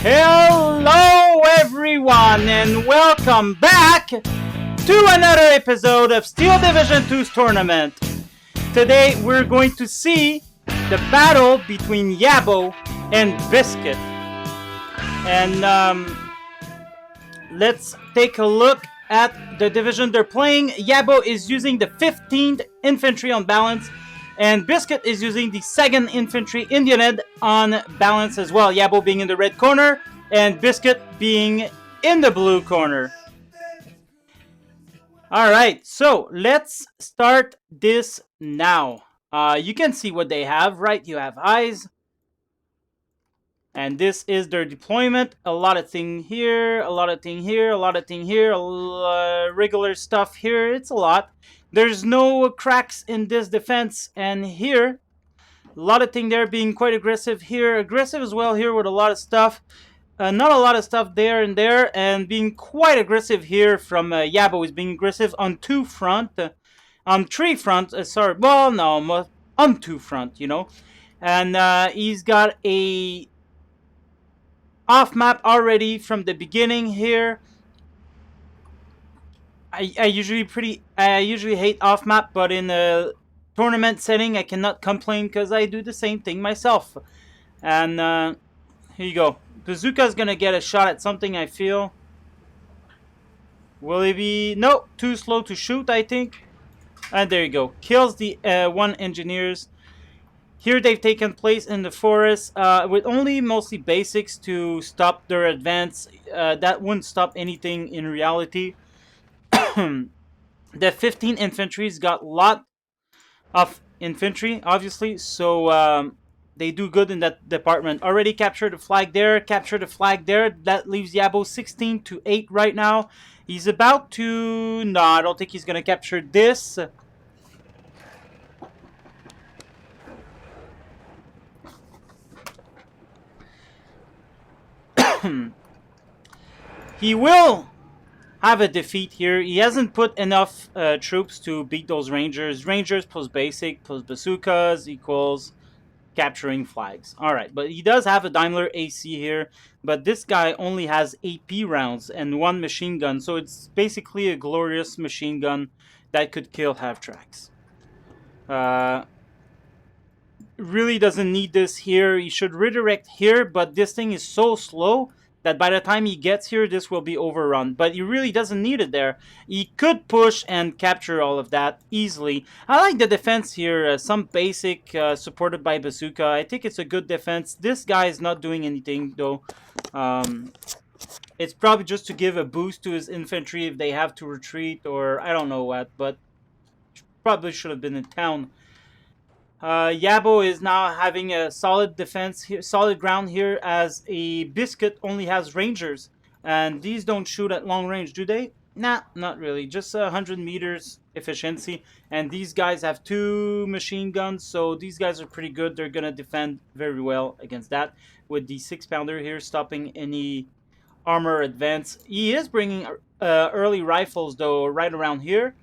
Hello everyone and welcome back to another episode of Steel Division 2's tournament. Today we're going to see the battle between Yabo and Biscuit. And let's take a look at the division they're playing. Yabo is using the 15th Infantry on balance, and Biscuit is using the 2nd Infantry Indianhead on balance as well. Yabo being in the red corner, and Biscuit being in the blue corner. Alright, so let's start this now. You can see what they have, right? You have eyes. And this is their deployment. A lot of thing here, a lot of thing here, a lot of thing here, regular stuff here. It's a lot. There's no cracks in this defense. And here, a lot of thing there, being quite aggressive here. Aggressive as well here with a lot of stuff. Not a lot of stuff there and there. And being quite aggressive here from Yabo. Is being aggressive on two front. On three front. Sorry. Well, no. On two front, you know. And he's got a off map already from the beginning here. I usually hate off map, but in a tournament setting I cannot complain because I do the same thing myself. And here you go. Bazooka's gonna get a shot at something, I feel. Will he be... No, too slow to shoot, I think. And there you go. Kills the one engineers. Here they've taken place in the forest with only mostly basics to stop their advance. That wouldn't stop anything in reality. The 15 infantry's got a lot of infantry, obviously, so they do good in that department. Already captured the flag there, captured the flag there. That leaves Yabo 16-8 right now. He's about to... No, I don't think he's going to capture this. He will have a defeat here. He hasn't put enough troops to beat those Rangers. Rangers plus basic plus bazookas equals capturing flags. Alright, but he does have a Daimler AC here. But this guy only has AP rounds and one machine gun. So it's basically a glorious machine gun that could kill half-tracks. Really doesn't need this here. He should redirect here, but this thing is so slow that by the time he gets here, this will be overrun. But he really doesn't need it there. He could push and capture all of that easily. I like the defense here. Some basic supported by bazooka. I think it's a good defense. This guy is not doing anything, though. It's probably just to give a boost to his infantry if they have to retreat or I don't know what. But probably should have been in town. Yabo is now having a solid defense here, solid ground here, as a Biscuit only has Rangers, and these don't shoot at long range, do they? Nah, not really. Just 100 meters efficiency, and these guys have two machine guns, so these guys are pretty good. They're gonna defend very well against that with the 6-pounder here, stopping any armor advance. He is bringing early rifles though, right around here.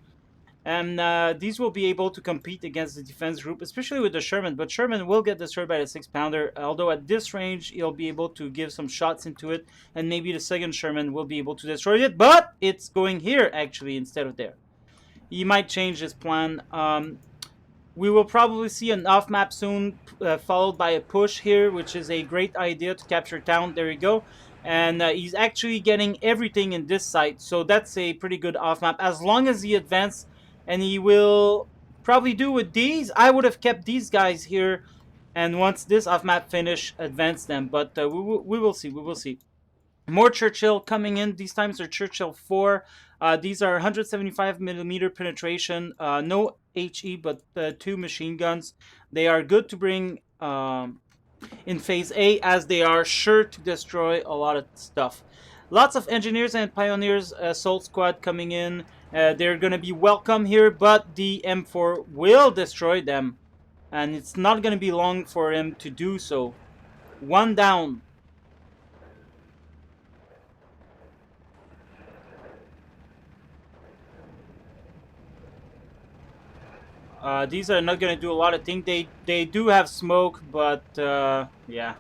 And these will be able to compete against the defense group, especially with the Sherman. But Sherman will get destroyed by the 6-pounder, although at this range, he'll be able to give some shots into it. And maybe the second Sherman will be able to destroy it. But it's going here, actually, instead of there. He might change his plan. We will probably see an off-map soon, followed by a push here, which is a great idea to capture town. There you go. And he's actually getting everything in this site. So that's a pretty good off-map. As long as he advances... And he will probably do with these. I would have kept these guys here. And once this off-map finish, advance them. But we will see. We will see. More Churchill coming in. These times are Churchill 4. These are 175mm penetration. No HE, but 2 machine guns. They are good to bring in Phase A, as they are sure to destroy a lot of stuff. Lots of Engineers and Pioneers Assault Squad coming in. They're going to be welcome here, but the M4 will destroy them. And it's not going to be long for him to do so. One down. These are not going to do a lot of things. They do have smoke, but yeah.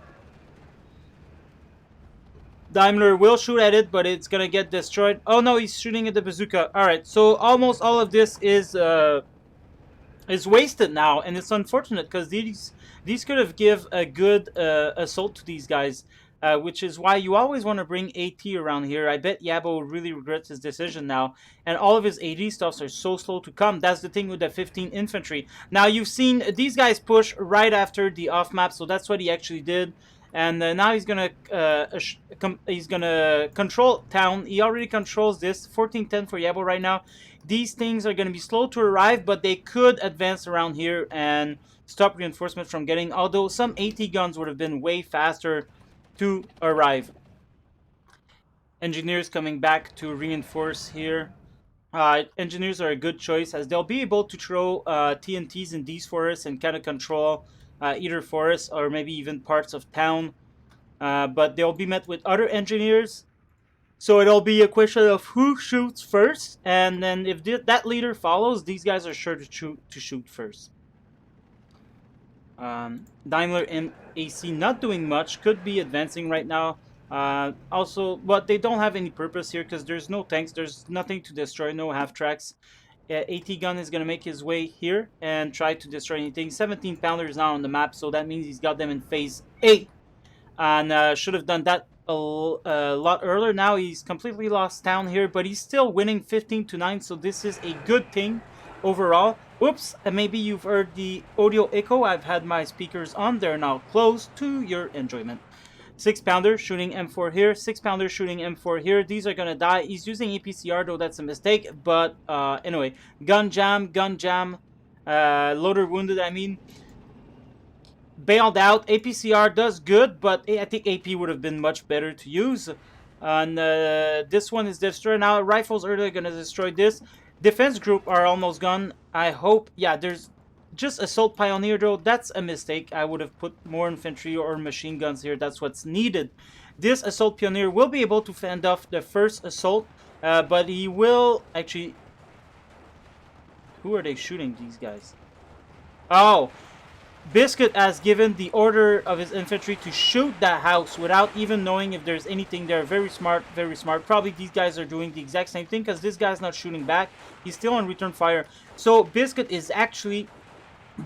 Daimler will shoot at it, but it's gonna get destroyed. Oh no, he's shooting at the bazooka. All right, so almost all of this is wasted now, and it's unfortunate because these could have give a good assault to these guys, which is why you always want to bring AT around here. I bet Yabo really regrets his decision now, and all of his AD stuffs are so slow to come. That's the thing with the 15 infantry. Now you've seen these guys push right after the off map, so that's what he actually did. And now he's gonna control town. He already controls this 14-10 for Yabo right now. These things are going to be slow to arrive, but they could advance around here and stop reinforcement from getting, although some AT guns would have been way faster to arrive. Engineers coming back to reinforce here. Engineers are a good choice as they'll be able to throw TNTs in these forests and kind of control either forests or maybe even parts of town. But they'll be met with other engineers. So it'll be a question of who shoots first, and then if that leader follows, these guys are sure to shoot first. Daimler and AC not doing much, could be advancing right now. Also, but they don't have any purpose here because there's no tanks, there's nothing to destroy, no half tracks. AT gun is going to make his way here and try to destroy anything. 17 pounders now on the map, so that means he's got them in phase A. And should have done that a lot earlier. Now he's completely lost town here, but he's still winning 15-9, so this is a good thing overall. Oops, maybe you've heard the audio echo. I've had my speakers on. They're now closed to your enjoyment. 6-pounder shooting M4 here. 6-pounder shooting M4 here. These are going to die. He's using APCR, though that's a mistake. But anyway, gun jam. Loader wounded, I mean. Bailed out. APCR does good, but I think AP would have been much better to use. And this one is destroyed. Now rifles are going to destroy this. Defense group are almost gone. I hope. Yeah, there's just assault pioneer though. That's a mistake. I would have put more infantry or machine guns here. That's what's needed. This assault pioneer will be able to fend off the first assault, but he will actually. Who are they shooting? These guys. Oh. Biscuit has given the order of his infantry to shoot that house without even knowing if there's anything there. Very smart, very smart. Probably these guys are doing the exact same thing because this guy's not shooting back. He's still on return fire. So Biscuit is actually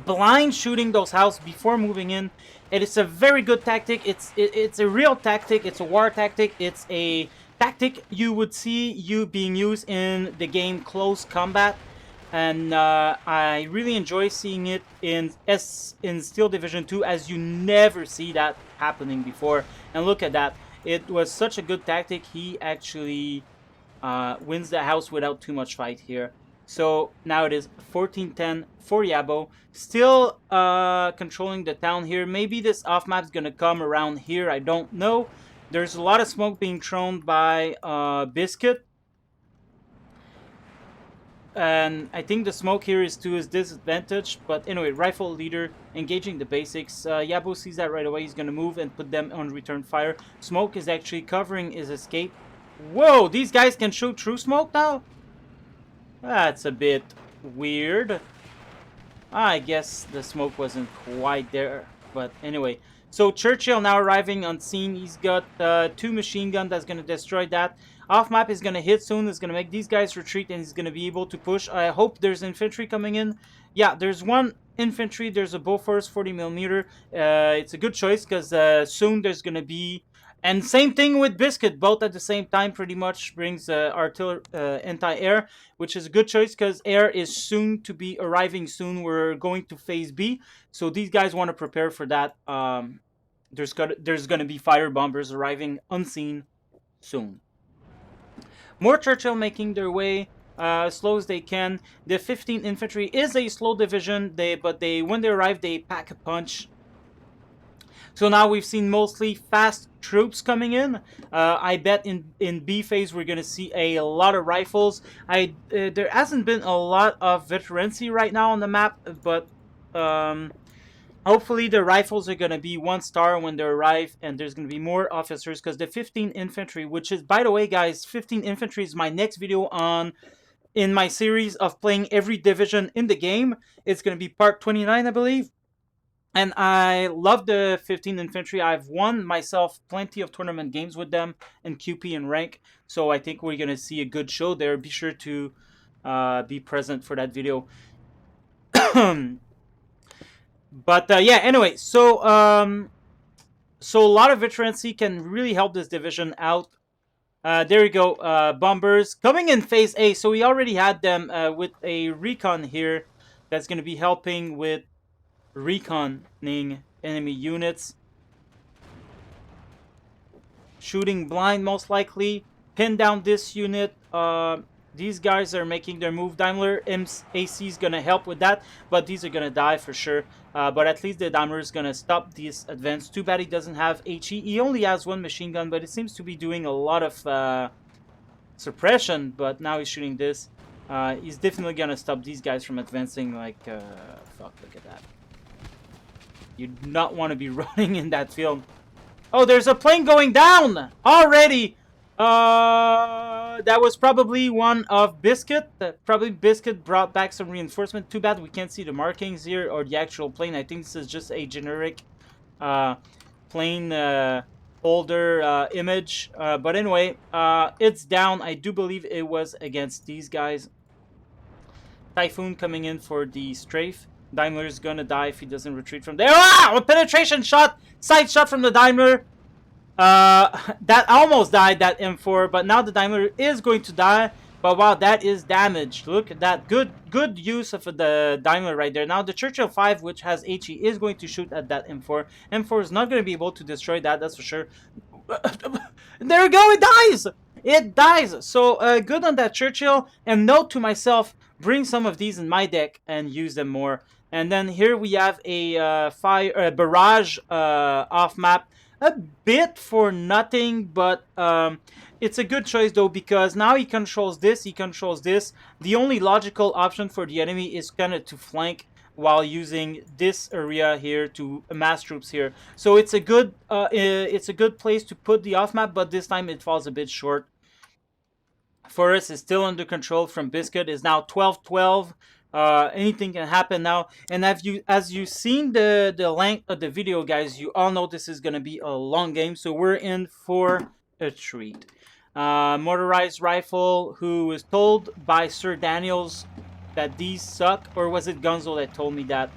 blind shooting those houses before moving in. And it's a very good tactic. It's a real tactic. It's a war tactic. It's a tactic you would see being used in the game Close Combat. And I really enjoy seeing it in Steel Division 2, as you never see that happening before. And look at that. It was such a good tactic. He actually wins the house without too much fight here. So now it is 14-10 for Yabo. Still controlling the town here. Maybe this off-map is going to come around here. I don't know. There's a lot of smoke being thrown by Biscuit. And I think the smoke here is to his disadvantage. But anyway, rifle leader engaging the basics. Yabo sees that right away. He's going to move and put them on return fire. Smoke is actually covering his escape. Whoa, these guys can shoot through smoke now? That's a bit weird. I guess the smoke wasn't quite there. But anyway, so Churchill now arriving on scene. He's got 2 machine guns that's going to destroy that. Off map is going to hit soon. It's going to make these guys retreat, and he's going to be able to push. I hope there's infantry coming in. Yeah, there's 1 infantry. There's a Bofors 40mm. It's a good choice because soon there's going to be... And same thing with Biscuit. Both at the same time pretty much brings artillery anti-air, which is a good choice because air is soon to be arriving soon. We're going to phase B. So these guys want to prepare for that. There's going to be fire bombers arriving unseen soon. More Churchill making their way as slow as they can. The 15 infantry is a slow division, but when they arrive, they pack a punch. So now we've seen mostly fast troops coming in. I bet in B phase we're going to see a lot of rifles. There hasn't been a lot of veterancy right now on the map, but... hopefully the rifles are going to be 1 star when they arrive, and there's going to be more officers because the 15 infantry, which is, by the way, guys, 15 infantry is my next video in my series of playing every division in the game. It's going to be part 29, I believe. And I love the 15 infantry. I've won myself plenty of tournament games with them in QP and rank. So I think we're gonna see a good show there. Be sure to be present for that video. But yeah, anyway, so a lot of veterancy can really help this division out. There we go. Bombers coming in phase A. So we already had them with a recon here that's going to be helping with reconning enemy units. Shooting blind, most likely. Pin down this unit. These guys are making their move. Daimler AC is going to help with that, but these are going to die for sure. But at least the Daimler is going to stop this advance. Too bad he doesn't have HE. He only has one machine gun, but it seems to be doing a lot of suppression. But now he's shooting this. He's definitely going to stop these guys from advancing. Like, fuck, look at that. You do not want to be running in that field. Oh, there's a plane going down already. That was probably one of Biscuit. Probably Biscuit brought back some reinforcement. Too bad we can't see the markings here or the actual plane. I think this is just a generic plane holder image. But anyway, it's down. I do believe it was against these guys. Typhoon coming in for the strafe. Daimler's gonna die if he doesn't retreat from there. Ah! A penetration shot! Side shot from the Daimler. That almost died, that M4, but now the Daimler is going to die. But wow, that is damaged. Look at that. Good use of the Daimler right there. Now the Churchill 5, which has HE, is going to shoot at that M4. M4 is not going to be able to destroy that, that's for sure. There we go, it dies! It dies! So good on that Churchill. And note to myself, bring some of these in my deck and use them more. And then here we have a barrage off map. A bit for nothing, but it's a good choice though, because now he controls this, he controls this. The only logical option for the enemy is kind of to flank while using this area here to amass troops here. So it's a good place to put the off map, but this time it falls a bit short. Forest is still under control from Biscuit. Is now 12-12. Anything can happen now. And as you've seen the length of the video, guys, you all know this is going to be a long game. So we're in for a treat. Motorized rifle, who was told by Sir Daniels that these suck. Or was it Gunzo that told me that?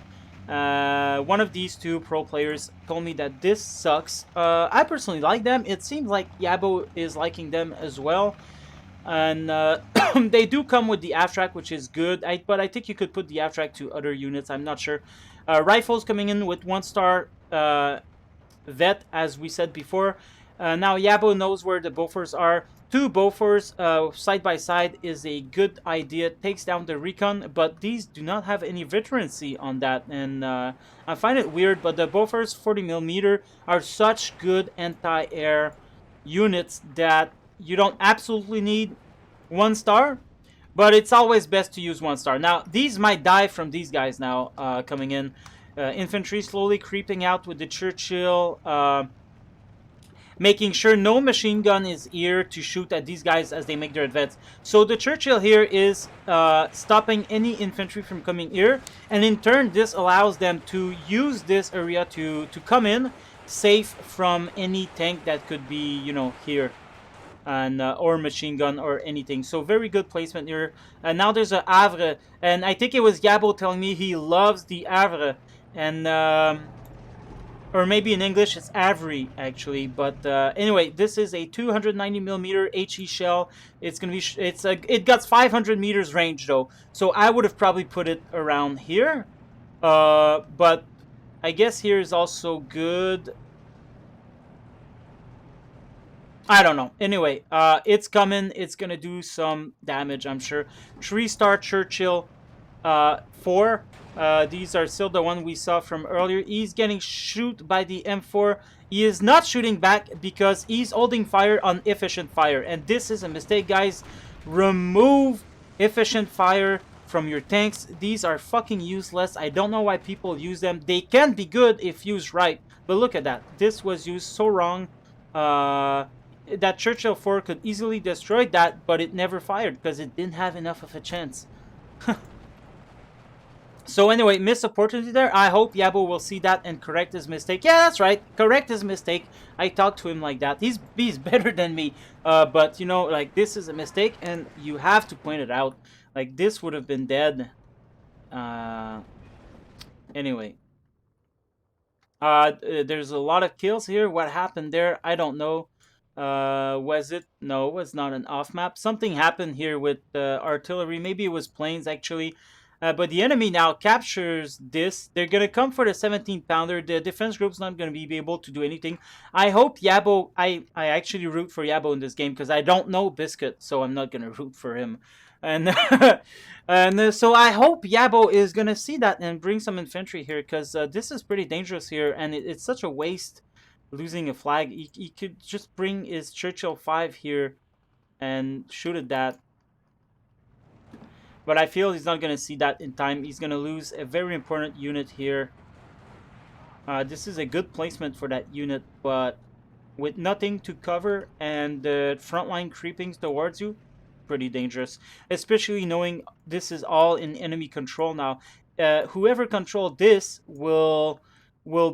One of these two pro players told me that this sucks. I personally like them. It seems like Yabo is liking them as well. And they do come with the Avtrack, which is good. But I think you could put the Avtrack to other units. I'm not sure. Rifles coming in with 1-star vet, as we said before. Now Yabo knows where the Bofors are. 2 Bofors side by side is a good idea. Takes down the recon, but these do not have any veterancy on that. And I find it weird, but the Bofors 40mm are such good anti-air units that you don't absolutely need 1-star, but it's always best to use 1-star. Now, these might die from these guys now coming in. Infantry slowly creeping out with the Churchill, making sure no machine gun is here to shoot at these guys as they make their advance. So the Churchill here is stopping any infantry from coming here, and in turn this allows them to use this area to come in safe from any tank that could be, you know, here. And or machine gun or anything. So very good placement here. And now there's a Havre, and I think it was Yabo telling me he loves the Havre, and or maybe in English it's Avery actually. But anyway, this is a 290mm HE shell. It's gonna be it got 500 meters range though, so I would have probably put it around here. But I guess here is also good. I don't know. Anyway, it's coming. It's going to do some damage, I'm sure. 3-star Churchill 4. These are still the one we saw from earlier. He's getting shoot by the M4. He is not shooting back because he's holding fire on efficient fire. And this is a mistake, guys. Remove efficient fire from your tanks. These are fucking useless. I don't know why people use them. They can be good if used right. But look at that. This was used so wrong. That Churchill 4 could easily destroy that, but it never fired because it didn't have enough of a chance. So anyway, missed opportunity there. I hope Yabo will see that and correct his mistake. Yeah, that's right. Correct his mistake. I talked to him like that. He's better than me. But you know, like this is a mistake, and you have to point it out. Like this would have been dead. Uh, anyway, there's a lot of kills here. What happened there? I don't know. Was it? No, it was not an off map. Something happened here with artillery. Maybe it was planes actually. But the enemy now captures this. They're gonna come for the 17 pounder. The defense group's not gonna be able to do anything. I hope Yabo. I actually root for Yabo in this game because I don't know Biscuit, so I'm not gonna root for him. And so I hope Yabo is gonna see that and bring some infantry here because this is pretty dangerous here, and it's such a waste losing a flag. He could just bring his Churchill 5 here and shoot at that. But I feel he's not going to see that in time. He's going to lose a very important unit here. This is a good placement for that unit, but with nothing to cover and the front line creeping towards you, pretty dangerous. Especially knowing this is all in enemy control now. Whoever controls this will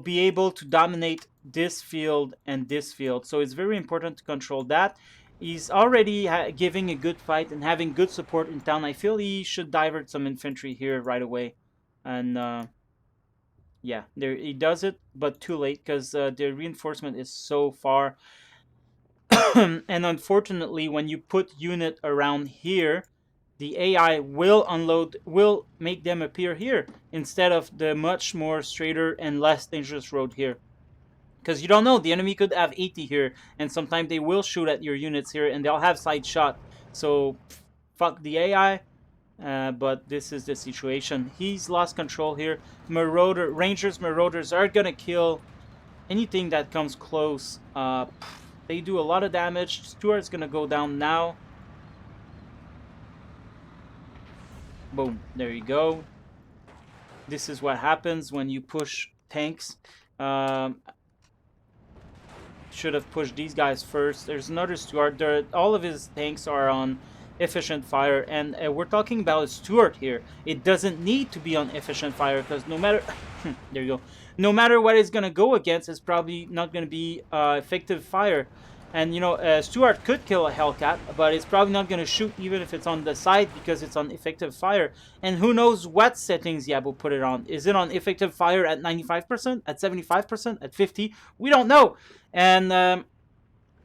be able to dominate this field and this field. So it's very important to control that. He's already giving a good fight and having good support in town. I feel he should divert some infantry here right away. And yeah, there he does it, but too late because the reinforcement is so far. And unfortunately, when you put unit around here, the AI will make them appear here instead of the much more straighter and less dangerous road here. Because you don't know, the enemy could have 80 here, and sometimes they will shoot at your units here, and they'll have side shot. So, fuck the AI. But this is the situation. He's lost control here. Rangers, Marauders are gonna kill anything that comes close. They do a lot of damage. Stuart's gonna go down now. Boom, there you go. This is what happens when you push tanks. Should have pushed these guys first. There's another Stuart. All of his tanks are on efficient fire, and we're talking about a Stuart here. It doesn't need to be on efficient fire because no matter there you go, no matter what it's gonna go against, it's probably not gonna be effective fire. And you know, Stuart could kill a Hellcat, but it's probably not gonna shoot even if it's on the side because it's on effective fire. And who knows what settings Yabo put it on? Is it on effective fire at 95%, at 75%, at 50? We don't know. And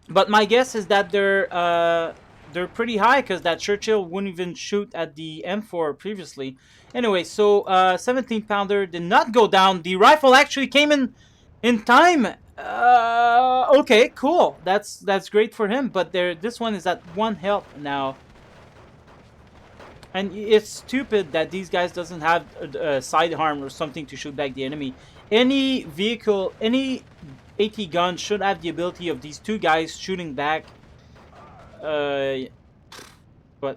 but my guess is that they're pretty high because that Churchill wouldn't even shoot at the M4 previously. Anyway, so 17 pounder did not go down. The rifle actually came in time. Okay, cool. That's great for him. But this one is at 1 health now. And it's stupid that these guys doesn't have a sidearm or something to shoot back the enemy. Any vehicle, any AT gun should have the ability of these two guys shooting back. But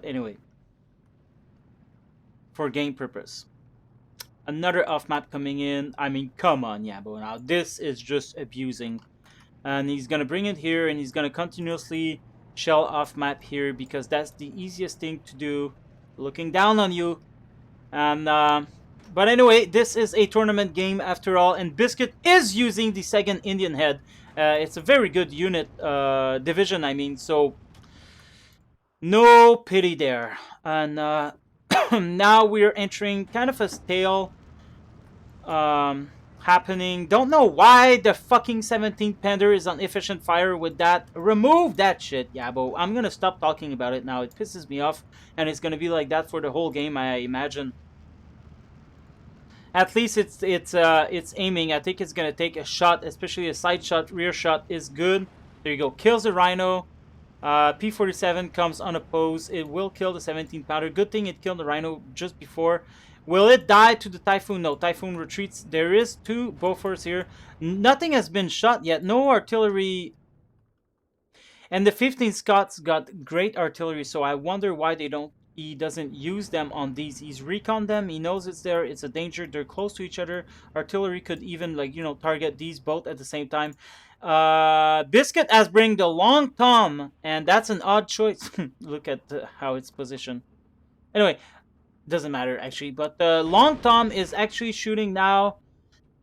anyway, for game purpose. Another off map coming in. I mean, come on, Yabo. Now this is just abusing. And he's gonna bring it here, and he's gonna continuously shell off map here because that's the easiest thing to do. Looking down on you. And but anyway, this is a tournament game after all, and Biscuit is using the second Indian head. It's a very good unit division. I mean, so no pity there. And now we're entering kind of a stale happening. Don't know why the fucking 17th Pender is on efficient fire with that. Remove that shit, Yabo. I'm gonna stop talking about it now. It pisses me off, and it's gonna be like that for the whole game, I imagine. At least it's aiming. I think it's gonna take a shot, especially a side shot. Rear shot is good. There you go. Kills the Rhino. P-47 comes unopposed. It will kill the 17 pounder. Good thing it killed the Rhino just before. Will it die to the Typhoon? No, Typhoon retreats. There is 2 Bofors here. Nothing has been shot yet. No artillery. And the 15 Scots got great artillery, so I wonder why he doesn't use them on these. He's recon them. He knows it's there. It's a danger. They're close to each other. Artillery could even, like, you know, target these both at the same time. Biscuit has bring the Long Tom, and that's an odd choice. Look at how it's positioned. Anyway, Doesn't matter actually. But the Long Tom is actually shooting now.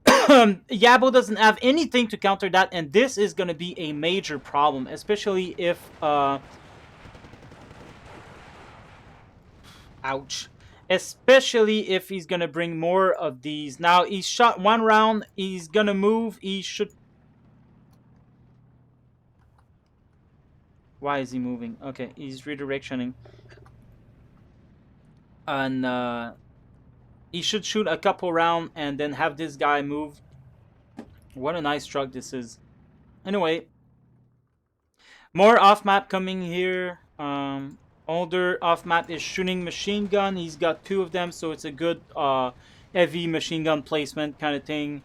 Yabo doesn't have anything to counter that, and this is going to be a major problem, especially if ouch. Especially if he's going to bring more of these. Now, he's shot one round. He's going to move. He should... Why is he moving? Okay, he's redirectioning. And he should shoot a couple rounds and then have this guy move. What a nice truck this is. Anyway, more off-map coming here. Older off-map is shooting machine gun. He's got two of them, so it's a good heavy machine gun placement kind of thing.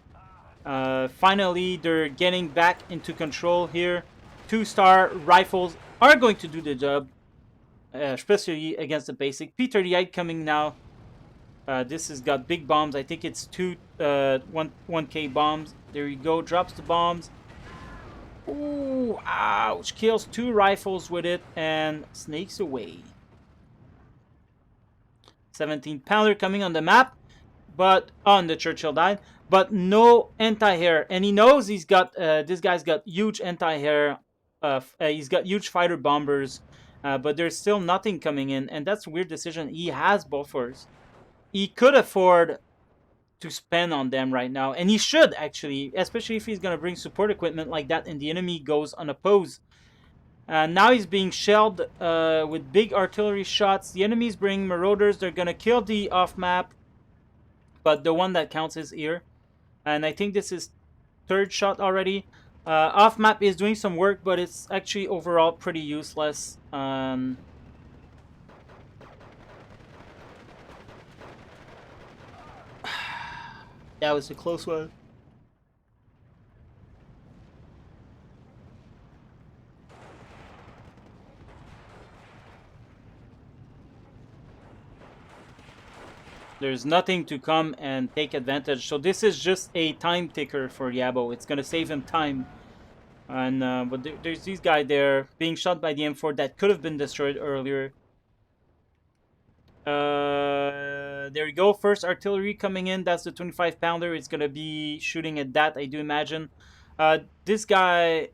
Finally, they're getting back into control here. 2-star rifles are going to do the job, especially against the basic. P-38 coming now. This has got big bombs. I think it's 1K bombs. There you go. Drops the bombs. Ooh, ouch. Kills 2 rifles with it and snakes away. 17-pounder coming on the map, but on the Churchill died. But no anti-air, and he knows he's got this guy's got huge anti-air. He's got huge fighter bombers, but there's still nothing coming in, and that's a weird decision. He has buffers. He could afford to spend on them right now, and he should actually, especially if he's gonna bring support equipment like that, and the enemy goes unopposed. Now he's being shelled with big artillery shots. The enemies bring marauders. They're gonna kill the off-map, but the one that counts is here. And I think this is 3rd shot already. Off-map is doing some work, but it's actually overall pretty useless. That was a close one. There's nothing to come and take advantage. So this is just a time ticker for Yabo. It's going to save him time. And but there's these guys there being shot by the M4 that could have been destroyed earlier. There we go. First artillery coming in. That's the 25-pounder. It's going to be shooting at that, I do imagine. This guy,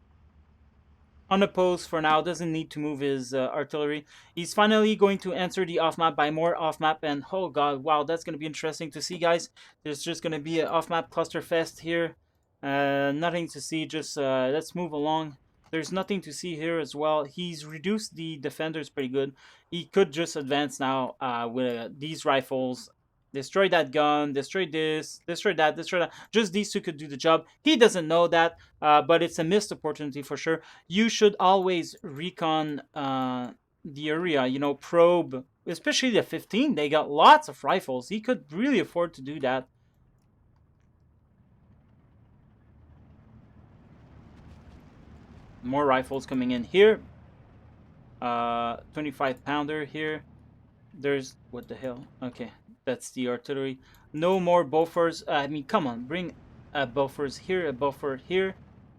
unopposed for now, doesn't need to move his artillery. He's finally going to answer the off-map by more off-map, and oh god, wow, that's going to be interesting to see, guys. There's just going to be an off-map cluster fest here. Nothing to see, just let's move along. There's nothing to see here as well. He's reduced the defenders pretty good. He could just advance now with these rifles. Destroy that gun, destroy this, destroy that, destroy that. Just these two could do the job. He doesn't know that, but it's a missed opportunity for sure. You should always recon the area, you know, probe. Especially the 15, they got lots of rifles. He could really afford to do that. More rifles coming in here. 25-pounder here. There's, what the hell? Okay, that's the artillery. No more buffers. I mean, come on, bring buffers here, a buffer here,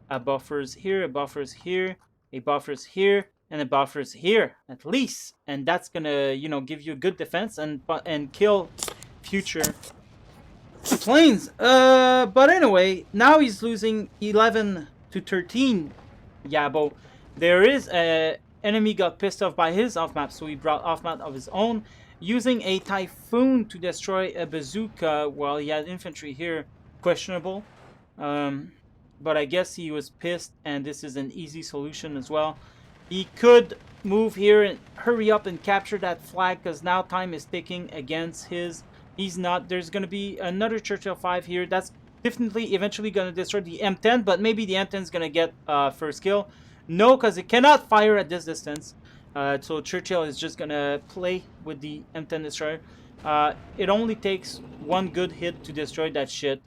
a buffers here, a buffers here, a buffers here, and a buffers here at least. And that's gonna, you know, give you a good defense and kill future planes. But anyway, now he's losing 11 to 13. Yabo. There is a enemy got pissed off by his off-map, so he brought off-map of his own, using a Typhoon to destroy a bazooka while he had infantry here. Questionable. But I guess he was pissed, and this is an easy solution as well. He could move here and hurry up and capture that flag, because now time is ticking against his. He's not. There's going to be another Churchill 5 here. That's definitely eventually going to destroy the M10, but maybe the M10 is going to get first kill. No, because it cannot fire at this distance. So Churchill is just going to play with the M10 destroyer. It only takes one good hit to destroy that shit.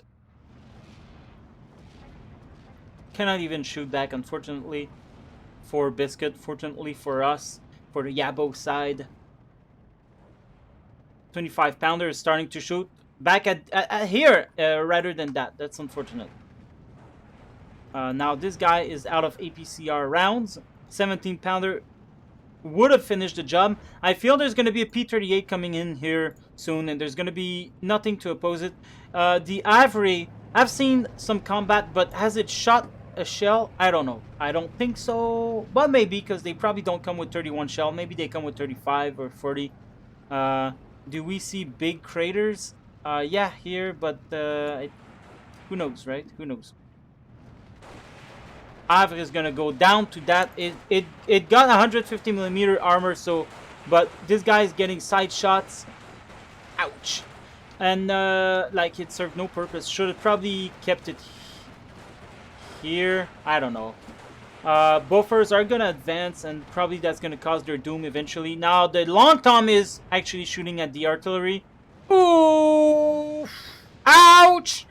Cannot even shoot back, unfortunately, for Biscuit. Fortunately for us, for the Yabo side. 25-pounder is starting to shoot back at here rather than that. That's unfortunate. Now this guy is out of APCR rounds. 17-pounder would have finished the job. I feel there's going to be a P-38 coming in here soon, and there's going to be nothing to oppose it. The Ivory, I've seen some combat, but has it shot a shell? I don't know. I don't think so, but maybe, because they probably don't come with 31 shell. Maybe they come with 35 or 40. Uh, do we see big craters? Yeah, here, but who knows, right? Who knows? Havre is gonna go down to that. It got 150 millimeter armor, so, but this guy's getting side shots. Ouch. And like, it served no purpose. Should have probably kept it here. I don't know. Buffers are gonna advance, and probably that's gonna cause their doom eventually. Now the long tom is actually shooting at the artillery. Ooh! Ouch!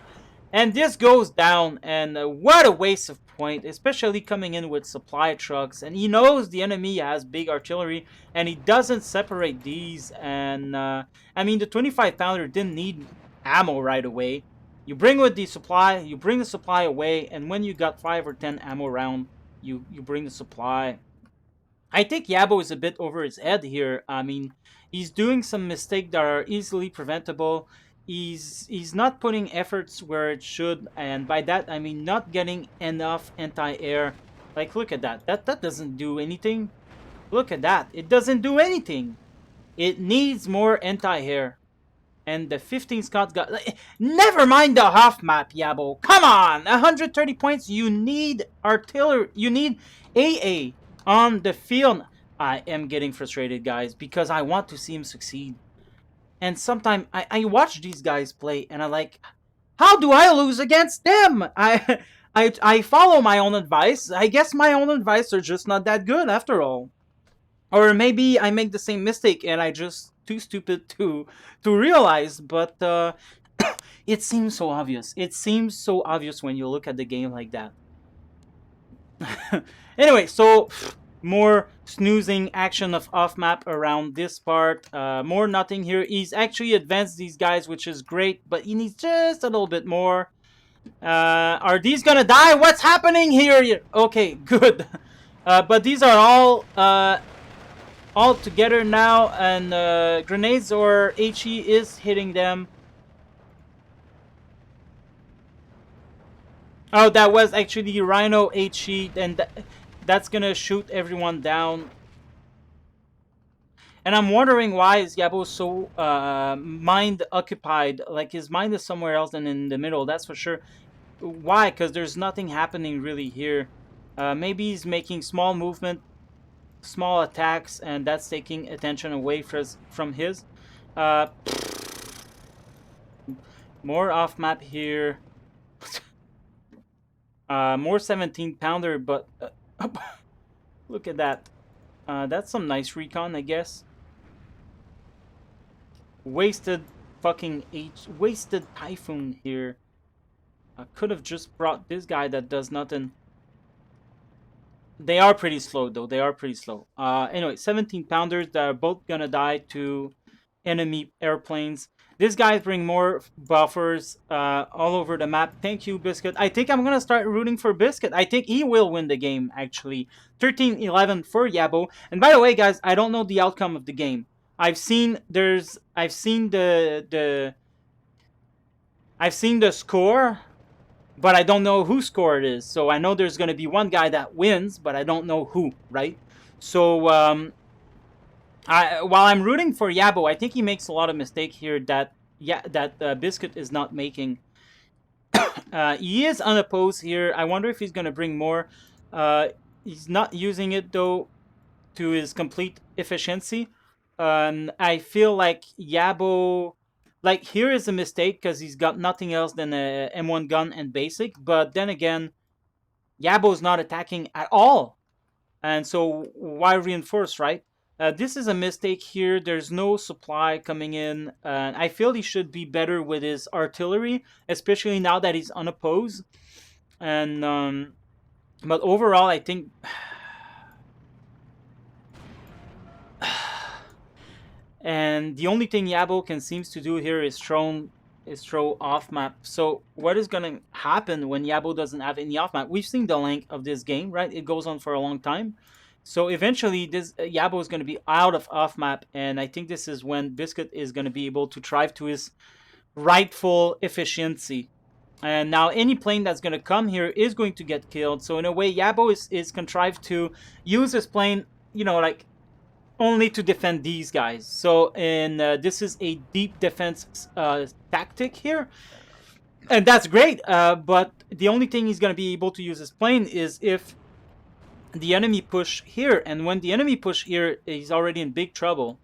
And this goes down, and what a waste of point, especially coming in with supply trucks. And he knows the enemy has big artillery, and he doesn't separate these. And I mean, the 25 pounder didn't need ammo right away. You bring with the supply, you bring the supply away, and when you got 5 or 10 ammo round, you bring the supply. I think Yabo is a bit over his head here. I mean, he's doing some mistakes that are easily preventable. He's not putting efforts where it should, and by that I mean not getting enough anti-air. Like, look at that. That doesn't do anything. Look at that. It doesn't do anything. It needs more anti-air. And the 15 Scots got... Never mind the half map, Yabo. Come on! 130 points. You need artillery. You need AA on the field. I am getting frustrated, guys, because I want to see him succeed. And sometimes I watch these guys play, and I like, how do I lose against them? I follow my own advice. I guess my own advice are just not that good after all. Or maybe I make the same mistake and I just too stupid to realize. But it seems so obvious. It seems so obvious when you look at the game like that. Anyway, so more snoozing action of off map around this part. More nothing here. He's actually advanced these guys, which is great, but he needs just a little bit more. Are these gonna die? What's happening here? Okay, good. But these are all together now, and grenades or HE is hitting them. Oh, that was actually Rhino HE, and that's gonna shoot everyone down. And I'm wondering why is Yabo so mind occupied? Like, his mind is somewhere else than in the middle, that's for sure. Why? Because there's nothing happening really here. Maybe he's making small movement, small attacks, and that's taking attention away from his. More off map here. More 17 pounder, but look at that. That's some nice recon, I guess. Wasted fucking wasted Typhoon here. I could have just brought this guy that does nothing. They are pretty slow, though. They are pretty slow. Anyway, 17 pounders that are both gonna die to enemy airplanes. These guys bring more buffers all over the map. Thank you, Biscuit. I think I'm gonna start rooting for Biscuit. I think he will win the game, actually. 13-11 for Yabo. And by the way, guys, I don't know the outcome of the game. I've seen the score, but I don't know whose score it is. So I know there's going to be one guy that wins, but I don't know who, right? So while I'm rooting for Yabo, I think he makes a lot of mistake here that Biscuit is not making. He is unopposed here. I wonder if he's going to bring more. He's not using it, though, to his complete efficiency. I feel like Yabo... Like, here is a mistake because he's got nothing else than a M1 gun and basic. But then again, Yabo's not attacking at all. And so why reinforce, right? This is a mistake here. There's no supply coming in. I feel he should be better with his artillery, especially now that he's unopposed. And but overall, I think... And the only thing Yabo can seems to do here is throw off map. So what is gonna happen when Yabo doesn't have any off map? We've seen the length of this game, right? It goes on for a long time. So eventually, this Yabo is going to be out of off map, and I think this is when Biscuit is going to be able to thrive to his rightful efficiency. And now any plane that's going to come here is going to get killed. So in a way, Yabo is contrived to use his plane, like only to defend these guys. So and this is a deep defense tactic here, and that's great. But the only thing he's going to be able to use his plane is if the enemy push here, and when the enemy push here, he's already in big trouble.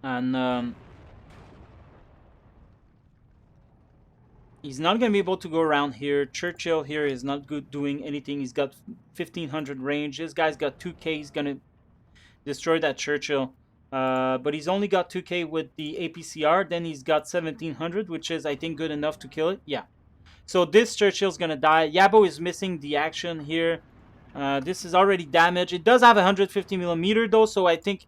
And he's not going to be able to go around here. Churchill here is not good doing anything. He's got 1500 range. This guy's got 2k. He's going to destroy that Churchill. But he's only got 2k with the APCR. Then he's got 1700, which is, I think, good enough to kill it. Yeah. So this Churchill's going to die. Yabo is missing the action here. This is already damaged. It does have 150 millimeter, though, so I think...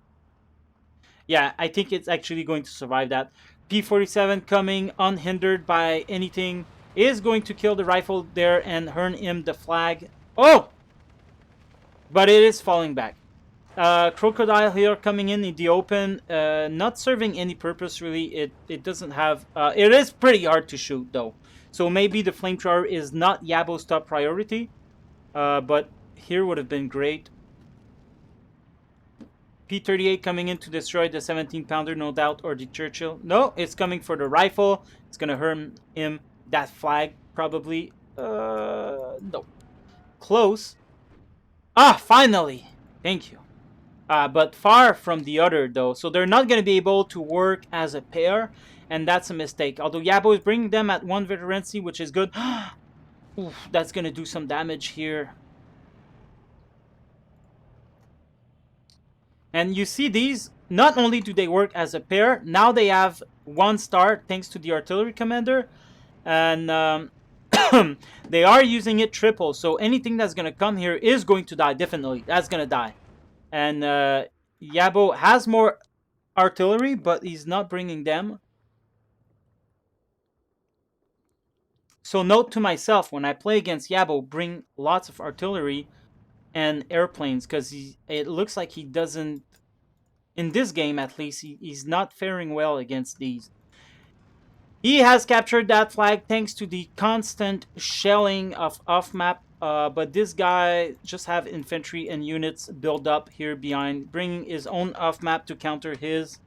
Yeah, I think it's actually going to survive that. P-47 coming unhindered by anything is going to kill the rifle there and earn him the flag. Oh! But it is falling back. Crocodile here coming in the open, not serving any purpose really. It doesn't have... it is pretty hard to shoot though. So maybe the flamethrower is not Yabo's top priority. But here would have been great. P-38 coming in to destroy the 17-pounder, no doubt, or the Churchill. No, it's coming for the rifle. It's going to earn him that flag, probably. No. Close. Ah, finally. Thank you. But far from the other, though. So they're not going to be able to work as a pair, and that's a mistake. Although Yabo is bringing them at 1 veterancy, which is good. Oof, that's going to do some damage here. And you see these, not only do they work as a pair, now they have 1 star thanks to the artillery commander. And they are using it triple. So anything that's going to come here is going to die, definitely. That's going to die. And Yabo has more artillery, but he's not bringing them. So note to myself, when I play against Yabo, bring lots of artillery and airplanes, because it looks like he doesn't, in this game at least, he's not faring well against these. He has captured that flag thanks to the constant shelling of off-map, but this guy just have infantry and units build up here behind, bringing his own off-map to counter his,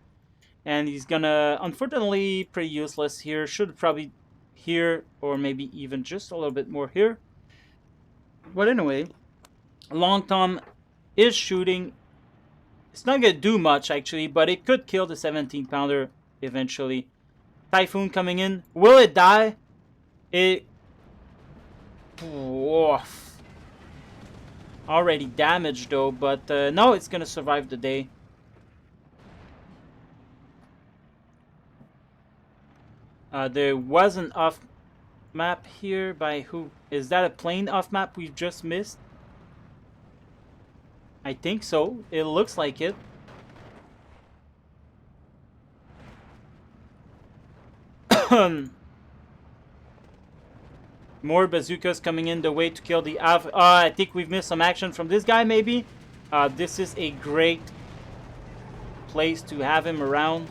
and he's gonna, unfortunately, pretty useless here. Should probably here, or maybe even just a little bit more here. But anyway, Long Tom is shooting. It's not going to do much, actually, but it could kill the 17-pounder eventually. Typhoon coming in. Will it die? It... Oof. Already damaged, though, but no, it's going to survive the day. There was an off-map here by who? Is that a plane off-map we've just missed? I think so. It looks like it. More bazookas coming in the way to kill the Av. I think we've missed some action from this guy, maybe. This is a great place to have him around.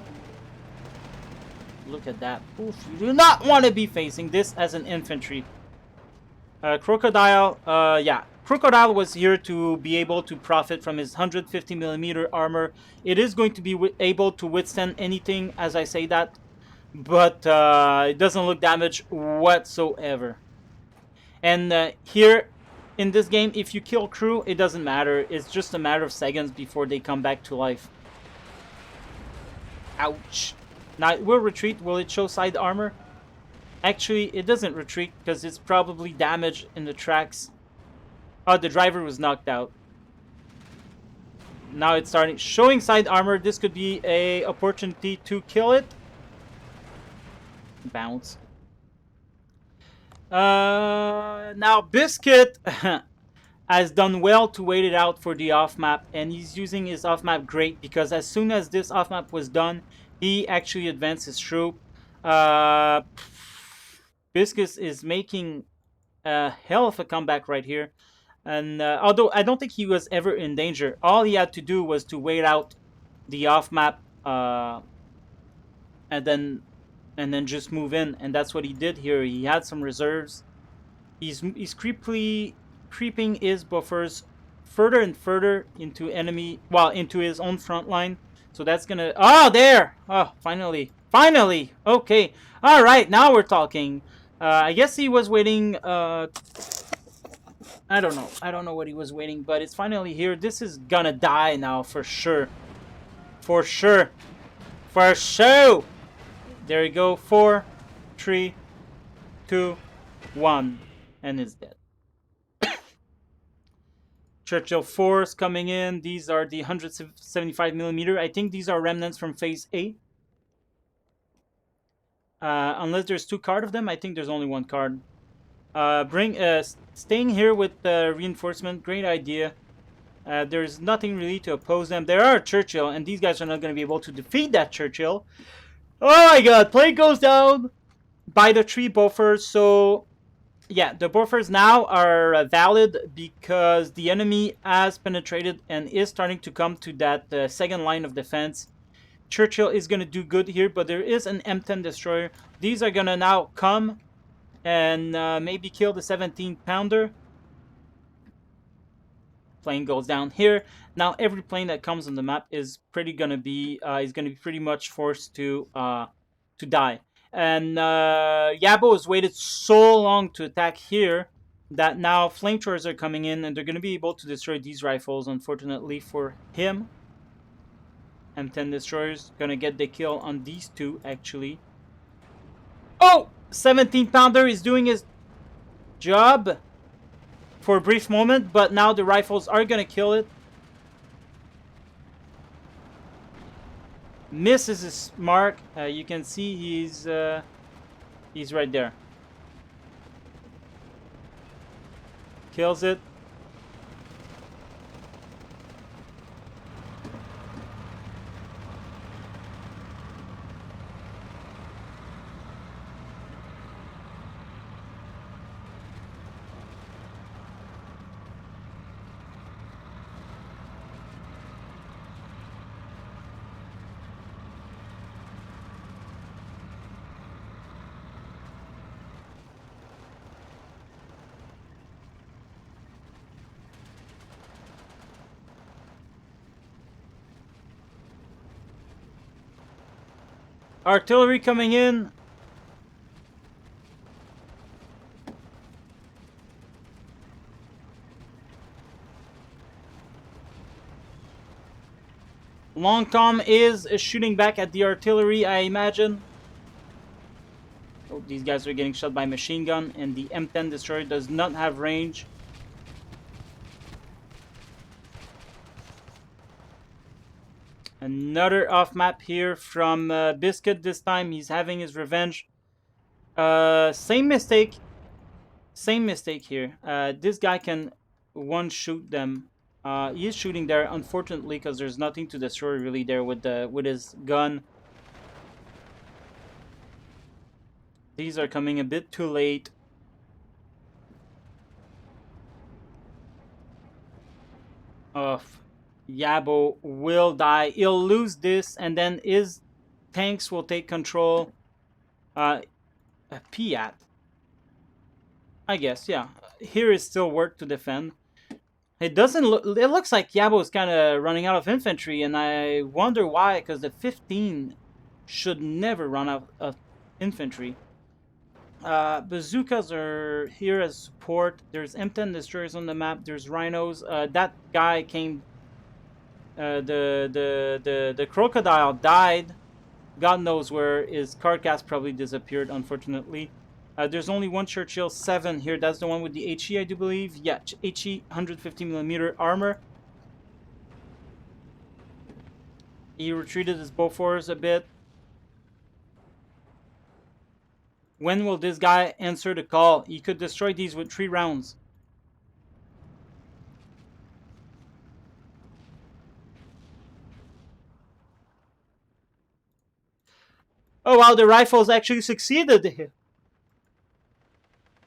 Look at that. Oof, you do not want to be facing this as an infantry. Crocodile, yeah. Crocodile was here to be able to profit from his 150mm armor. It is going to be able to withstand anything, as I say that. But it doesn't look damaged whatsoever. And here, in this game, if you kill crew, it doesn't matter. It's just a matter of seconds before they come back to life. Ouch. Now, it will retreat. Will it show side armor? Actually, it doesn't retreat because it's probably damaged in the tracks. Oh, the driver was knocked out. Now it's starting showing side armor. This could be a opportunity to kill it. Bounce. Now Biscuit has done well to wait it out for the off map, and he's using his off map great because as soon as this off map was done, he actually advanced his troop. Biscuit is making a hell of a comeback right here. And although I don't think he was ever in danger, all he had to do was to wait out the off map, and then just move in, and that's what he did here. He had some reserves. He's creeping his buffers further and further into enemy, well, into his own front line. So that's gonna, oh, there, oh, finally, okay, all right, now we're talking. I guess he was waiting. I don't know what he was waiting, but it's finally here. This is gonna die now for sure, for sure, for sure. There you go. 4, 3, 2, 1, and it's dead. Churchill Force coming in. These are the 175mm. I think these are remnants from Phase A. Unless there's 2 cards of them, I think there's only 1 card. Staying here with reinforcement, great idea. There's nothing really to oppose them. There are Churchill, and these guys are not going to be able to defeat that Churchill. Oh my god, plane goes down by the 3 buffers, so yeah, the buffers now are valid because the enemy has penetrated and is starting to come to that second line of defense. Churchill is going to do good here, but there is an M10 destroyer. These are going to now come and maybe kill the 17-pounder. Plane goes down here. Now every plane that comes on the map is going to be pretty much forced to die. And Yabo has waited so long to attack here that now flamethrowers are coming in, and they're going to be able to destroy these rifles, unfortunately for him. M10 destroyers going to get the kill on these 2, actually. Oh! 17-pounder is doing his job for a brief moment, but now the rifles are going to kill it. Misses his mark. You can see he's right there. Kills it. Artillery coming in. Long Tom is shooting back at the artillery, I imagine. Oh, these guys are getting shot by machine gun, and the M10 destroyer does not have range. Another off map here from Biscuit. This time he's having his revenge. Same mistake here. This guy can one shoot them. He is shooting there, unfortunately, because there's nothing to destroy really there with his gun. These are coming a bit too late. Yabo will die. He'll lose this, and then his tanks will take control. Piat, I guess, yeah. Here is still work to defend. It doesn't look. It looks like Yabo is kind of running out of infantry, and I wonder why. Because the 15 should never run out of infantry. Bazookas are here as support. There's M10 destroyers on the map. There's rhinos. That guy came. The crocodile died. God knows where. His carcass probably disappeared, unfortunately. There's only 1 Churchill 7 here. That's the one with the HE, I do believe. Yeah, HE 150mm armor. He retreated his Bofors a bit. When will this guy answer the call? He could destroy these with 3 rounds. Oh wow, the rifles actually succeeded.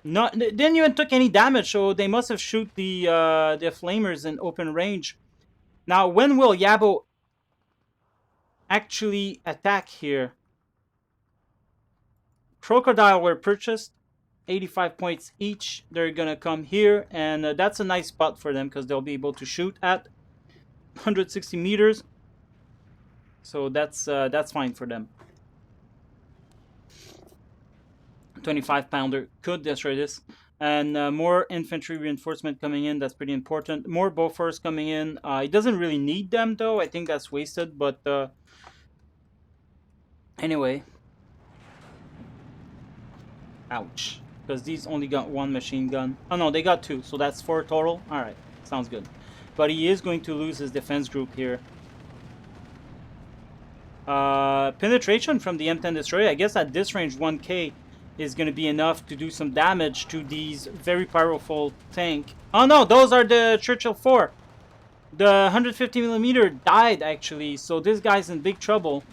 Not didn't even took any damage, so they must have shoot the flamers in open range. Now, when will Yabo actually attack here? Crocodile were purchased, 85 points each. They're gonna come here, and that's a nice spot for them because they'll be able to shoot at 160 meters. So that's fine for them. 25 pounder could destroy this. And more infantry reinforcement coming in. That's pretty important. More Bofors coming in. He doesn't really need them, though. I think that's wasted. But anyway. Ouch. Because these only got one machine gun. Oh, no, they got two. So that's 4 total. All right. Sounds good. But he is going to lose his defense group here. Penetration from the M10 destroyer. I guess at this range, 1K is going to be enough to do some damage to these very powerful tank. Oh no, those are the Churchill 4. The 150 millimeter died actually, so this guy's in big trouble.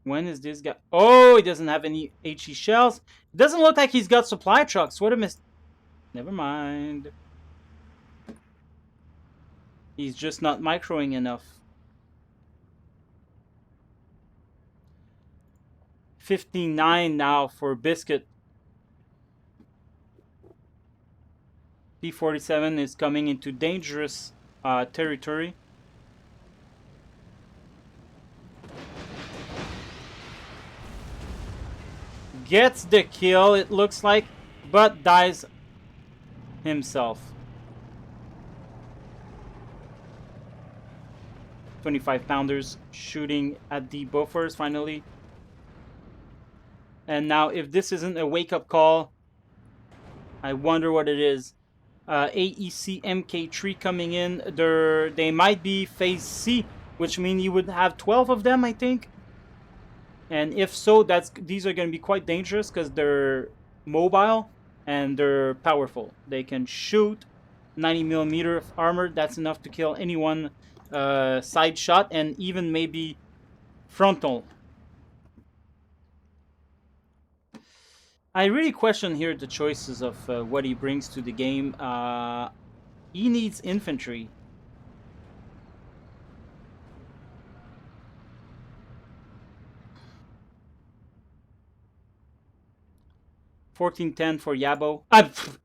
When is this guy? Oh, he doesn't have any HE shells. It doesn't look like he's got supply trucks. What a Never mind. He's just not microing enough. 59 now for Biscuit. P-47 is coming into dangerous territory. Gets the kill, it looks like, but dies himself. 25 pounders shooting at the Bofors finally. And now, if this isn't a wake-up call, I wonder what it is. AEC MK3 coming in. They might be phase C, which means you would have 12 of them, I think. And if so, these are going to be quite dangerous because they're mobile and they're powerful. They can shoot 90 millimeter of armor. That's enough to kill anyone side shot and even maybe frontal. I really question here the choices of what he brings to the game. He needs infantry. $14.10 for Yabo.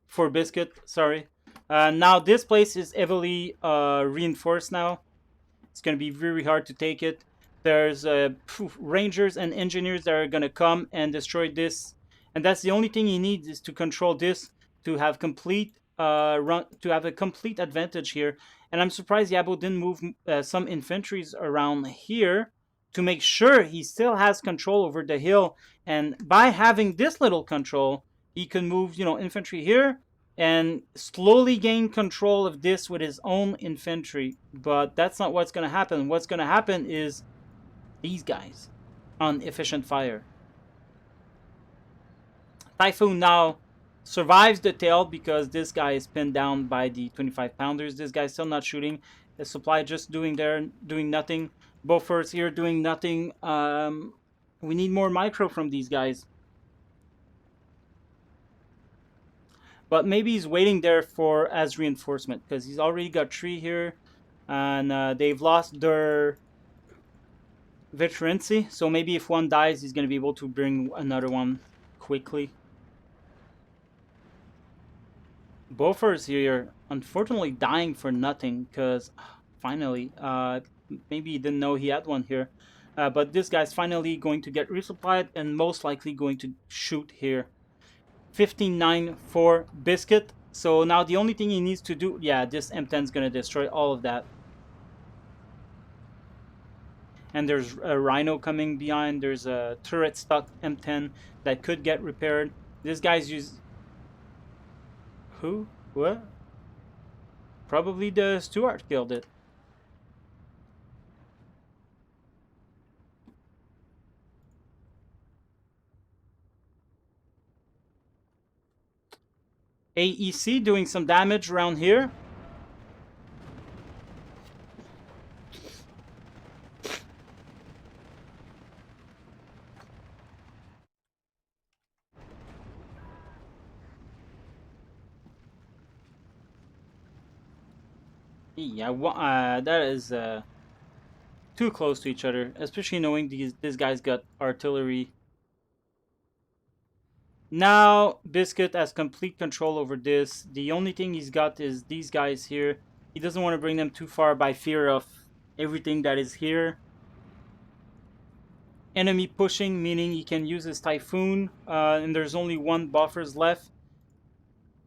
For Biscuit, sorry. Now this place is heavily reinforced now. It's going to be very hard to take it. There's rangers and engineers that are going to come and destroy this. And that's the only thing he needs is to control this to have a complete advantage here. And I'm surprised Yabo didn't move some infantries around here to make sure he still has control over the hill. And by having this little control, he can move, infantry here and slowly gain control of this with his own infantry. But that's not what's going to happen. What's going to happen is these guys on efficient fire. Typhoon now survives the tail because this guy is pinned down by the 25 pounders. This guy's still not shooting. The supply just doing nothing. Bofors here doing nothing. We need more micro from these guys. But maybe he's waiting there for as reinforcement because he's already got 3 here. And they've lost their veterancy. So maybe if one dies, he's going to be able to bring another one quickly. Bofors here, unfortunately dying for nothing because finally, maybe he didn't know he had one here. But this guy's finally going to get resupplied and most likely going to shoot here. 15-9 for Biscuit. So now the only thing he needs to do, yeah, this M10 is going to destroy all of that. And there's a Rhino coming behind. There's a turret stuck M10 that could get repaired. This guy's used... Who? What? Probably the Stuart killed it. AEC doing some damage around here. Yeah, that is too close to each other, especially knowing this guy's got artillery. Now, Biscuit has complete control over this. The only thing he's got is these guys here. He doesn't want to bring them too far by fear of everything that is here. Enemy pushing, meaning he can use his Typhoon, and there's only one buffers left.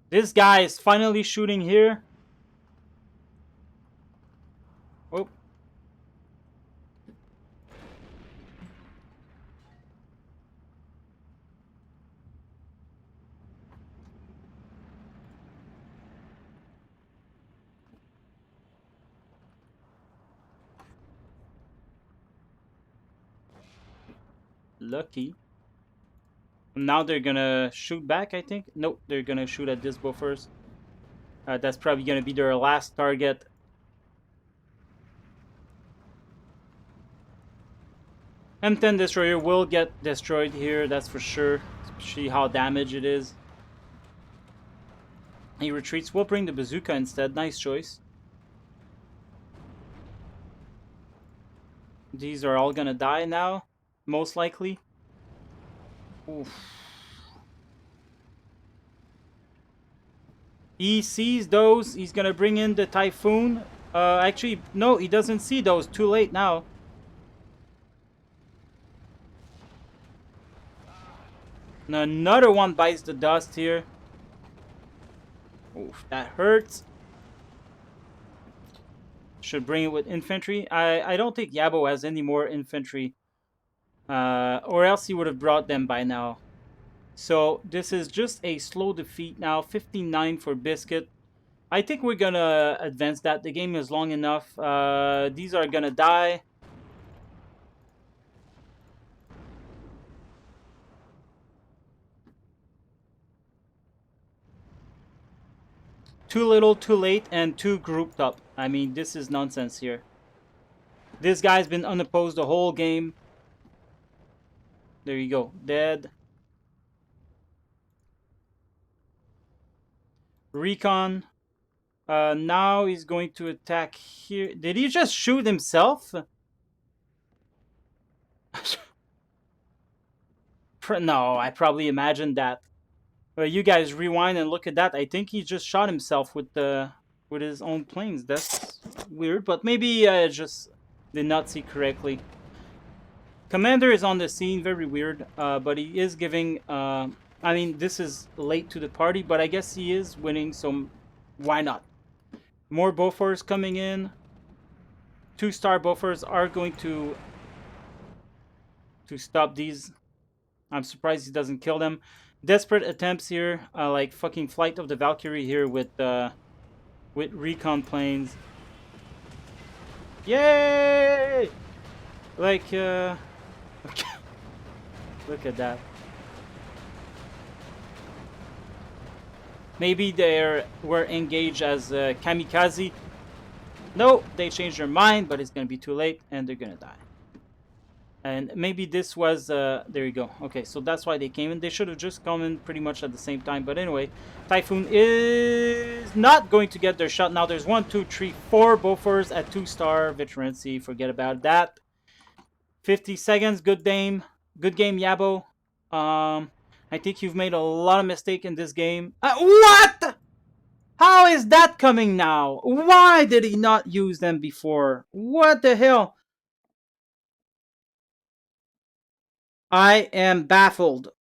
This guy is finally shooting here. Oh, lucky. Now they're gonna shoot back, I think. Nope, they're gonna shoot at this buffers. That's probably gonna be their last target. M10 destroyer will get destroyed here, that's for sure. Especially how damaged it is. He retreats. We'll bring the bazooka instead. Nice choice. These are all gonna die now, most likely. Oof. He sees those. He's gonna bring in the Typhoon. Actually, no, he doesn't see those. Too late now. Another one bites the dust here. Oof, that hurts. Should bring it with infantry. I don't think Yabo has any more infantry. Or else he would have brought them by now. So this is just a slow defeat now. 59 for Biscuit. I think we're gonna advance that. The game is long enough. These are gonna die. Too little, too late, and too grouped up. I mean, this is nonsense here. This guy's been unopposed the whole game. There you go. Dead. Recon. Now he's going to attack here. Did he just shoot himself? No, I probably imagined that. You guys rewind and look at that. I think he just shot himself with his own planes. That's weird, but maybe I just did not see correctly. Commander is on the scene, very weird, but he is giving. I mean, this is late to the party, but I guess he is winning, so why not? More Bofors coming in. 2-star Bofors are going to stop these. I'm surprised he doesn't kill them. Desperate attempts here, like fucking Flight of the Valkyrie here with recon planes. Yay! Like, look at that. Maybe they were engaged as kamikaze. No, they changed their mind, but it's gonna be too late, and they're gonna die. And maybe this was, there you go. Okay, so that's why they came in. They should have just come in pretty much at the same time. But anyway, Typhoon is not going to get their shot. Now there's 1, 2, 3, 4 Bofors at 2-star. Veterancy, forget about that. 50 seconds, good game. Good game, Yabo. I think you've made a lot of mistake in this game. What? How is that coming now? Why did he not use them before? What the hell? I am baffled.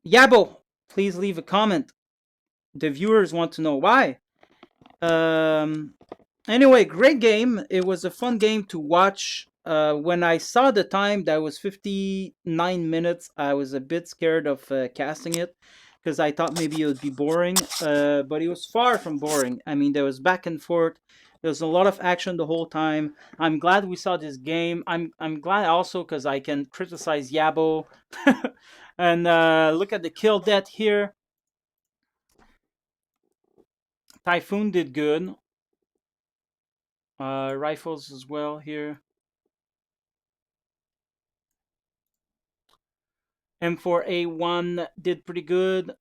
Yabo, please leave a comment. The viewers want to know why. Um, anyway, great game. It was a fun game to watch. When I saw the time that was 59 minutes, I was a bit scared of casting it because I thought maybe it would be boring. But it was far from boring. I mean, there was back and forth. There was a lot of action the whole time. I'm glad we saw this game. I'm glad also because I can criticize Yabo and look at the kill death here. Typhoon did good. Rifles as well here. M4A1 did pretty good.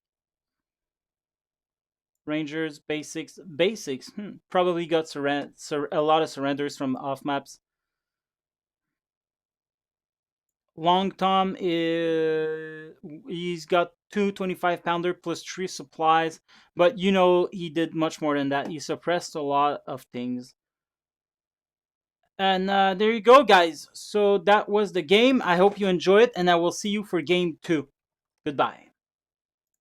Rangers basics. Basics. Probably got a lot of surrenders from off maps. Long Tom is he's got two 25-pounder plus three supplies, but he did much more than that. He suppressed a lot of things. And there you go, guys. So that was the game. I hope you enjoyed, and I will see you for game two. Goodbye.